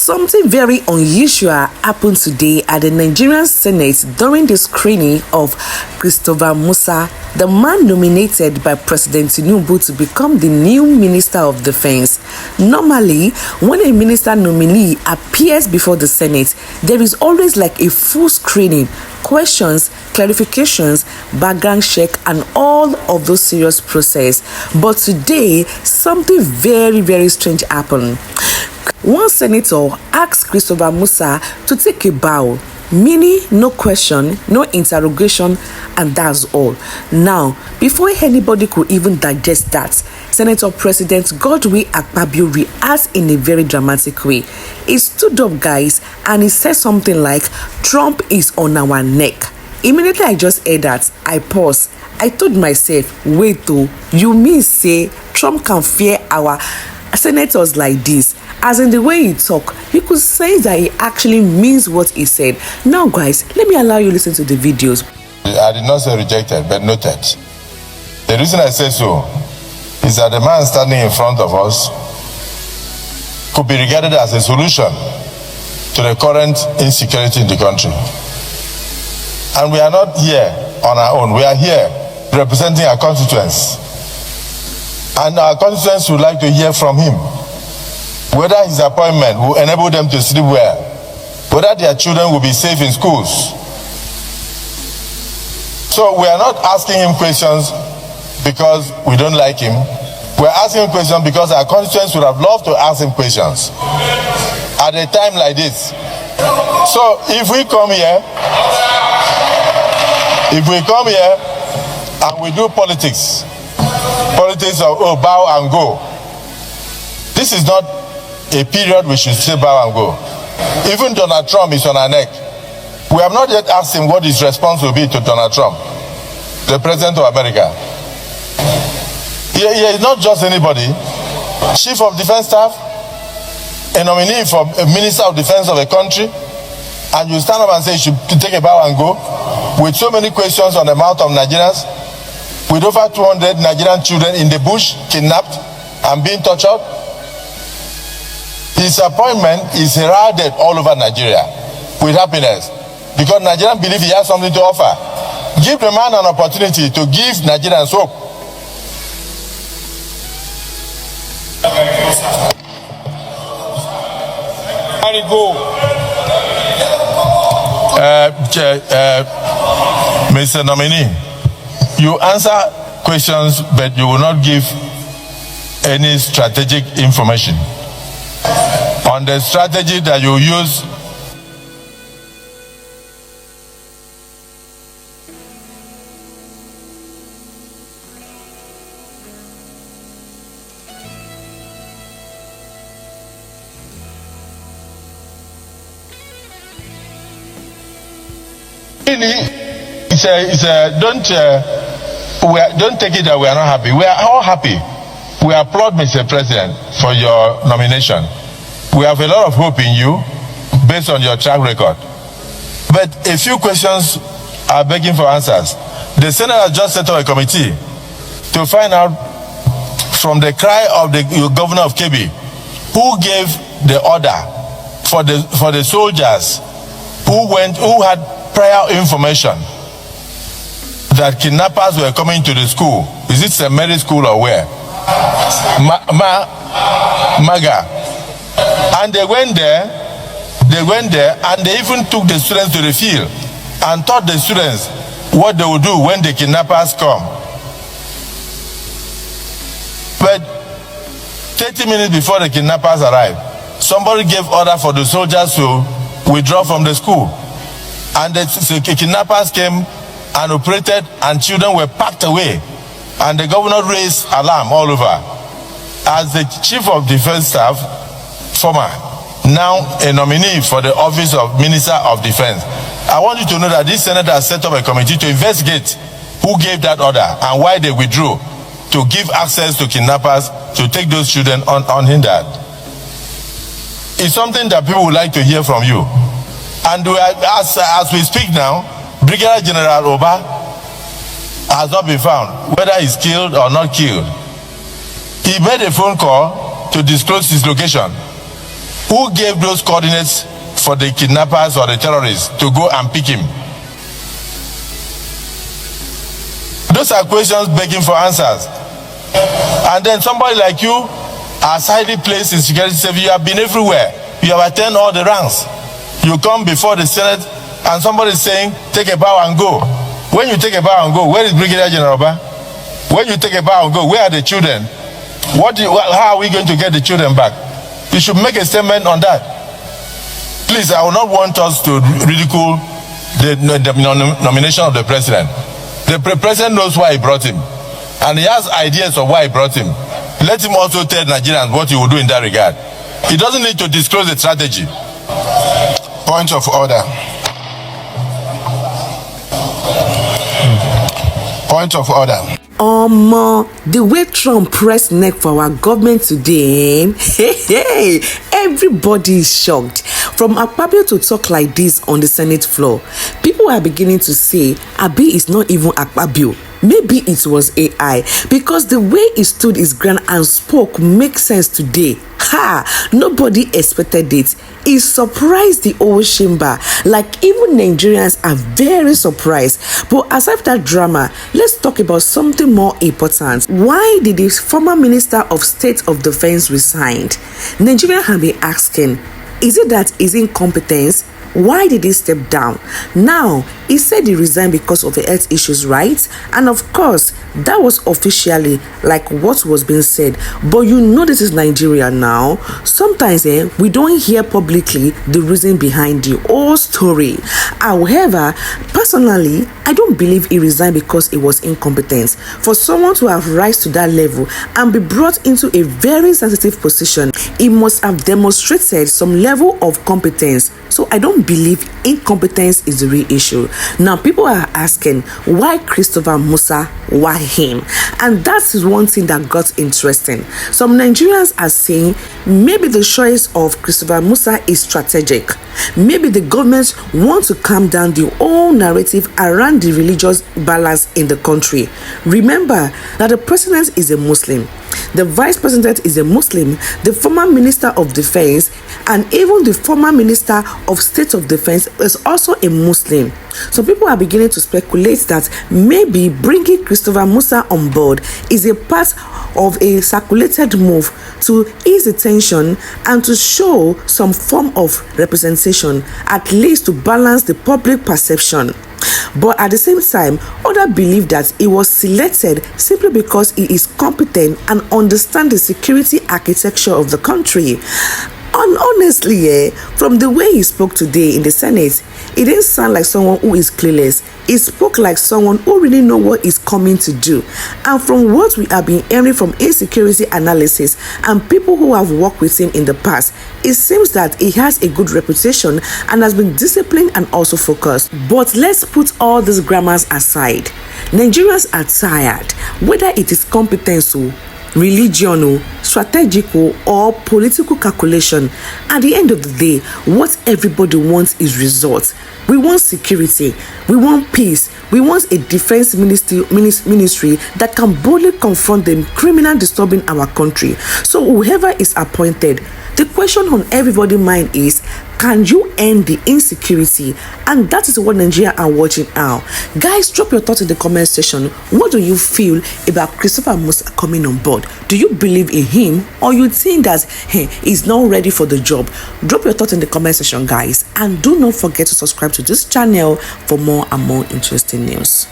Something very unusual happened today at the Nigerian Senate during the screening of Christopher Musa, the man nominated by President Tinubu to become the new Minister of Defense. Normally, when a minister nominee appears before the Senate, there is always like a full screening, questions, clarifications, background check, and all of those serious process. But today, something very strange happened. One senator asked Christopher Musa to take a bow, meaning no question, no interrogation, and that's all. Now, before anybody could even digest that, Senator President Godwin Akpabio reacted in a very dramatic way. He stood up, guys, and he said something like, "Trump is on our neck." Immediately I just heard that, I paused. I told myself, wait though, you mean say Trump can fear our senators like this? As in the way he talk, you could say that he actually means what he said. Now guys, let me allow you to listen to the videos. I did not say rejected, but noted. The reason I say so is that the man standing in front of us could be regarded as a solution to the current insecurity in the country. And we are not here on our own. We are here representing our constituents. And our constituents would like to hear from him whether his appointment will enable them to sleep well, whether their children will be safe in schools. So we are not asking him questions because we don't like him. We're asking him questions because our constituents would have loved to ask him questions at a time like this. So if we come here and we do politics of bow and go, this is not a period we should say bow and go. Even Donald Trump is on our neck. We have not yet asked him what his response will be to Donald Trump, the President of America. He is not just anybody. Chief of Defense Staff, a nominee for a Minister of Defense of a country, and you stand up and say you should take a bow and go, with so many questions on the mouth of Nigerians, with over 200 Nigerian children in the bush, kidnapped and being tortured. His appointment is heralded all over Nigeria with happiness because Nigerians believe he has something to offer. Give the man an opportunity to give Nigerians hope. Mr. Nominee, you answer questions, but you will not give any strategic information on the strategy that you use. Don't take it that we are not happy. We are all happy. We applaud Mr. President for your nomination. We have a lot of hope in you based on your track record. But a few questions are begging for answers. The Senate has just set up a committee to find out from the cry of the governor of Kebbi who gave the order for the soldiers who had prior information that kidnappers were coming to the school. Is it St. Mary's School or where? Maga. And they went there and they even took the students to the field and taught the students what they would do when the kidnappers come. But 30 minutes before the kidnappers arrived, somebody gave order for the soldiers to withdraw from the school. And the kidnappers came and operated, and children were packed away. And the governor raised alarm all over. As the Chief of Defense Staff, former, now a nominee for the office of Minister of Defense, I want you to know that this senator has set up a committee to investigate who gave that order and why they withdrew to give access to kidnappers to take those children unhindered. It's something that people would like to hear from you. And as we speak now, Brigadier General Oba has not been found, whether he's killed or not killed. He made a phone call to disclose his location. Who gave those coordinates for the kidnappers or the terrorists to go and pick him? Those are questions begging for answers. And then somebody like you, as highly placed in security service, you have been everywhere. You have attained all the ranks. You come before the Senate and somebody is saying, take a bow and go. When you take a bow and go, where is Brigadier General Oba? When you take a bow and go, where are the children? How are we going to get the children back? You should make a statement on that. Please, I will not want us to ridicule the nomination of the president. The president knows why he brought him. And he has ideas of why he brought him. Let him also tell Nigerians what he will do in that regard. He doesn't need to disclose the strategy. Point of order. Point of order. The way Trump pressed neck for our government today, everybody is shocked. From Akpabio to talk like this on the Senate floor, people are beginning to say, Abi is not even Akpabio. Maybe it was AI, because the way he stood his ground and spoke makes sense today. Nobody expected it. It surprised the whole chamber. Like, even Nigerians are very surprised. But aside that drama, let's talk about something more important. Why did the former Minister of State of Defense resign? Nigerians have been asking, is it that his incompetence? Why did he step down? Now, he said he resigned because of the health issues, right? And of course, that was officially like what was being said. But you know this is Nigeria now. Sometimes we don't hear publicly the reason behind the whole story. However, personally, I don't believe he resigned because he was incompetent. For someone to have rise to that level and be brought into a very sensitive position, he must have demonstrated some level of competence. So I don't believe incompetence is the real issue. Now, people are asking, why Christopher Musa? Why him? And that's one thing that got interesting. Some Nigerians are saying maybe the choice of Christopher Musa is strategic. Maybe the government wants to calm down the whole narrative around the religious balance in the country. Remember that the president is a Muslim. The vice president is a Muslim, the former minister of defense, and even the former minister of state of defense is also a Muslim. So people are beginning to speculate that maybe bringing Christopher Musa on board is a part of a calculated move to ease the tension and to show some form of representation, at least to balance the public perception. But at the same time, others believe that he was selected simply because he is competent and understands the security architecture of the country. And honestly, from the way he spoke today in the Senate, it didn't sound like someone who is clueless. He spoke like someone who really knows what he's coming to do. And from what we have been hearing from insecurity analysis and people who have worked with him in the past, it seems that he has a good reputation and has been disciplined and also focused. But let's put all these grammars aside. Nigerians are tired, whether it is competence, religion, strategical or political calculation. At the end of the day, what everybody wants is results. We want security, we want peace, we want a defense ministry that can boldly confront the criminal disturbing our country. So whoever is appointed, the question on everybody's mind is, can you end the insecurity? And that is what Nigeria are watching now. Guys, drop your thoughts in the comment section. What do you feel about Christopher Musa coming on board? Do you believe in him, or you think that he's not ready for the job? Drop your thoughts in the comment section, guys. And do not forget to subscribe to this channel for more and more interesting news.